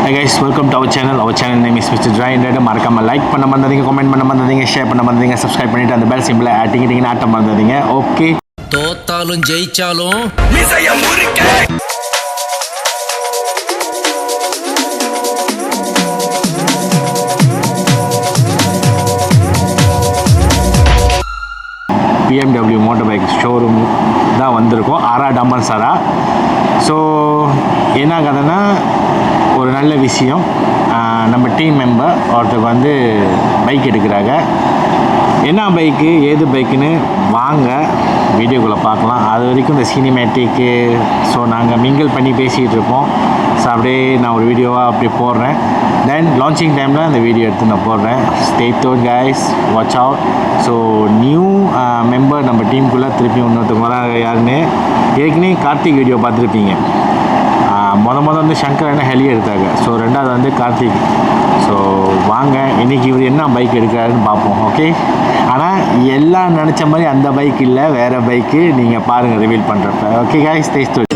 Hi guys, welcome to our channel. Our channel name is Mr. Dry and மறக்காம like பண்ண மறந்துங்க, comment பண்ண மறந்துங்க, share பண்ண மறந்துங்க, subscribe பண்ணிட்டு அந்த பெல் சிம்பிளை டிங்கிட்டிங்கன்னு ஆட்ட மறந்துங்க. ஓகே, தோத்தாலும் ஜெயிச்சாலும் BMW மோட்டர் பைக் ஷோரூம் தான் வந்திருக்கோம், ஆரா டம்பன்சாரா. ஸோ என்ன கதைன்னா, ஒரு நல்ல விஷயம், நம்ம டீம் மெம்பர் ஒருத்தருக்கு வந்து பைக் எடுக்கிறாங்க. என்ன பைக்கு ஏது பைக்குன்னு வாங்க வீடியோக்குள்ளே பார்க்கலாம். அது வரைக்கும் இந்த சினிமேட்டிக்கு ஸோ நாங்கள் மிங்கிள் பண்ணி பேசிகிட்டு இருப்போம். ஸோ அப்படியே நான் ஒரு வீடியோவாக அப்படி போடுறேன். தென் லான்ச்சிங் டைமில் அந்த வீடியோ எடுத்து நான் போடுறேன். Stay tuned guys, watch out. So new member நம்ம டீமுக்குள்ளே திருப்பி இன்னொருத்தவங்க வராங்க. யாருன்னு ஏற்கனவே கார்த்திக் வீடியோ பார்த்துருப்பீங்க. மொதல் வந்து சங்கர் என்ன ஹெலி எடுத்தாங்க. ஸோ ரெண்டாவது வந்து கார்த்திக். ஸோ வாங்க இன்றைக்கி இவர் என்ன பைக் எடுக்கிறாருன்னு பார்ப்போம். ஓகே, ஆனால் எல்லாம் நினச்ச மாதிரி அந்த பைக் இல்லை, வேறு பைக்கு. நீங்கள் பாருங்கள் ரிவீல் பண்ணுறப்ப. Okay guys, stay tuned.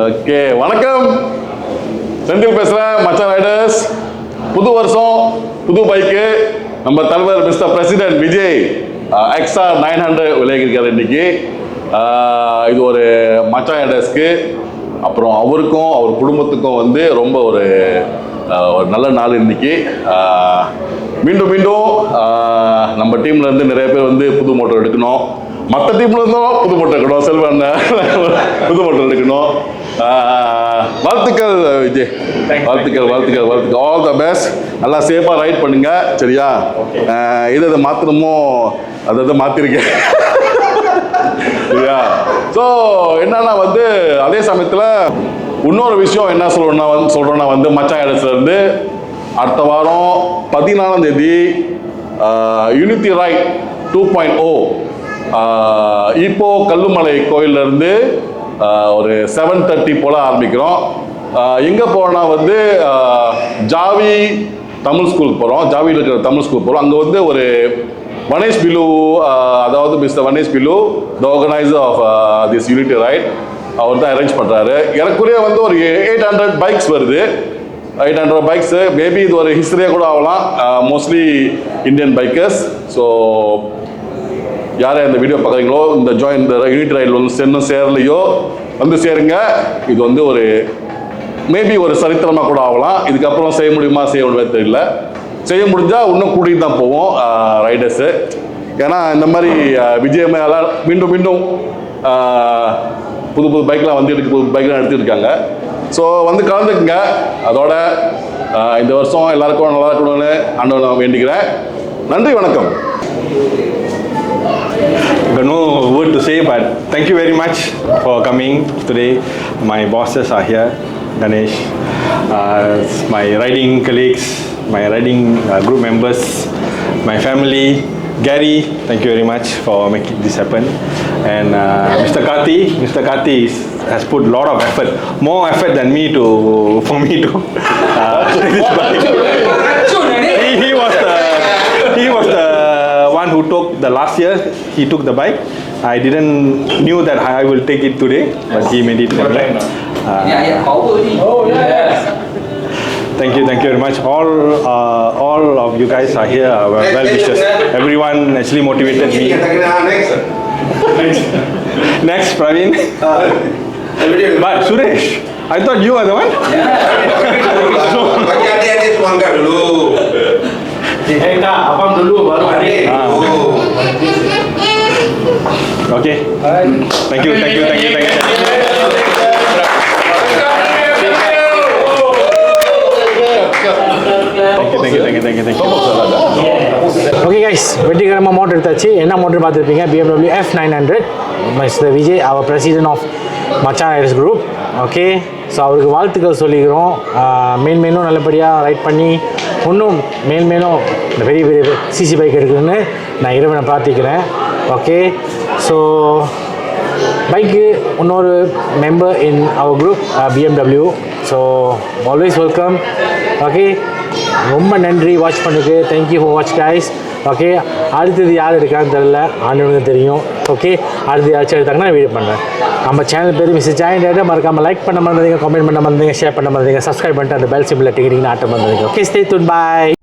Okay, வணக்கம். செந்தில் பேசுகிறேன். மச்சான் ரைடர்ஸ், புது வருஷம் புது பைக்கு. நம்ம தலைவர் மிஸ்டர் பிரசிடென்ட் விஜய் XR 900 விளையாடிருக்காரு இன்னைக்கு. இது ஒரு மச்சான் ரைடர்ஸ்க்கு அப்புறம் அவருக்கும் அவர் குடும்பத்துக்கும் வந்து ரொம்ப ஒரு நல்ல நாள் இன்னைக்கு. மீண்டும் மீண்டும் நம்ம டீம்ல இருந்து நிறைய பேர் வந்து புது மோட்டர் எடுக்கணும், மற்ற டீம்ல இருந்தும் புது மோட்டர் எடுக்கணும், செல்வன் புது மோட்டர் எடுக்கணும். வாழ்த்துக்கள் விஜய், வாழ்த்துக்கள் வாழ்த்துக்கள் வாழ்த்துக்கள், ஆல் த பெஸ்ட். நல்லா சேஃபாக ரைட் பண்ணுங்க சரியா. இதை மாற்றணுமோ அதை மாற்றிருக்கேன் சரியா. ஸோ என்னன்னா வந்து அதே சமயத்தில் இன்னொரு விஷயம் என்ன சொல்கிறோன்னா வந்து மச்சான் ரைடர்ஸ்லேருந்து அடுத்த வாரம் 14ஆம் தேதி யூனிட்டி ரைட் 2.0 இப்போ கல்லுமலை கோயிலேருந்து ஒரு 7:30 போல் ஆரம்பிக்கிறோம். எங்கே போகிறோன்னா வந்து ஜாவி தமிழ் ஸ்கூலுக்கு போகிறோம். ஜாவியில் இருக்கிற தமிழ் ஸ்கூல் போகிறோம். அங்கே வந்து ஒரு வனேஷ் பிலு, அதாவது mister Vanesh Pilu, the organiser of this unity right, அவர் தான் அரேஞ்ச் பண்ணுறாரு. எனக்குரிய வந்து ஒரு 800 பைக்ஸ் வருது, 800 பைக்ஸு. மேபி இது ஒரு ஹிஸ்டரியாக கூட ஆகலாம், மோஸ்ட்லி இந்தியன் பைக்கர்ஸ். ஸோ யாரே இந்த வீடியோ பார்க்குறீங்களோ, இந்த யூனிட் ரைடில் வந்து இன்னும் சேரலையோ வந்து சேருங்க. இது வந்து ஒரு மேபி ஒரு சரித்திரமாக கூட ஆகலாம். இதுக்கப்புறம் செய்ய முடியுமா செய்ய முடியாது தெரியல. செய்ய முடிஞ்சால் இன்னும் கூட்டிகிட்டு தான் போவோம் ரைடர்ஸு. ஏன்னா இந்த மாதிரி விஜயமேலா மீண்டும் மீண்டும் புது புது பைக்லாம் வந்து புது பைக்லாம் எடுத்துருக்காங்க. ஸோ வந்து கலந்துக்குங்க. அதோட இந்த வருஷம் எல்லாருக்கும் நல்லா இருக்கணும்னு ஆண்டவனை வேண்டிக்கிறேன். நன்றி, வணக்கம். I've got no word to say, but thank you very much for coming today. My bosses are here, Ganesh, my riding colleagues, my riding group members, my family, Gary, thank you very much for making this happen. And Mr. Karthi has put a lot of effort, more effort than me for me to this bike. He was the one who took the last year. He took the bike. I didn't knew that I will take it today, but he made it happen. Thank you very much. All of you guys are here, well wishes. Everyone actually motivated me. Next, Praveen. But Suresh, I thought you are the one. Okay. Thank you. Okay guys, வெற்றிகரமாக motor எடுத்தாச்சு. என்ன motor பார்த்துருப்பீங்க? BMW F900. Mister Vijay, அவர் president of Machan riders group. Okay, so அவருக்கு வாழ்த்துக்கள் சொல்லிக்கிறோம். மேலும் நல்லபடியாக ரைட் பண்ணி இன்னும் மேலும் இந்த பெரிய பெரிய சிசி பைக் எடுக்குதுன்னு நான் இறைவனை பிரார்த்திக்கிறேன். ஓகே, ஸோ பைக்கு இன்னொரு member in our group BMW. So always welcome. Okay, ரொம்ப நன்றி வாட்ச் பண்ணுக்கு. Thank you for watch guys. Okay, அடுத்தது யார் எடுக்கான்னு தெரில, ஆண்டவனுக்கு தெரியும். ஓகே, அடுத்து யாராச்சும் எடுத்தாங்கன்னா நான் வீடியோ பண்ணுறேன். நம்ம சேனல் பேர் மிஸ்டர் ஜாயின் ரைடர். மறக்காமல் லைக் பண்ண மறந்துங்க, கமெண்ட் பண்ண மறந்துங்க, ஷேர் பண்ண மறந்துங்க, சப்ஸ்கிரைப் பண்ணிட்டு அந்த பெல் சிம்பிள் டிக்கிறீங்கன்னு ஆட்டம் மறந்துங்க. Okay, stay tuned, bye.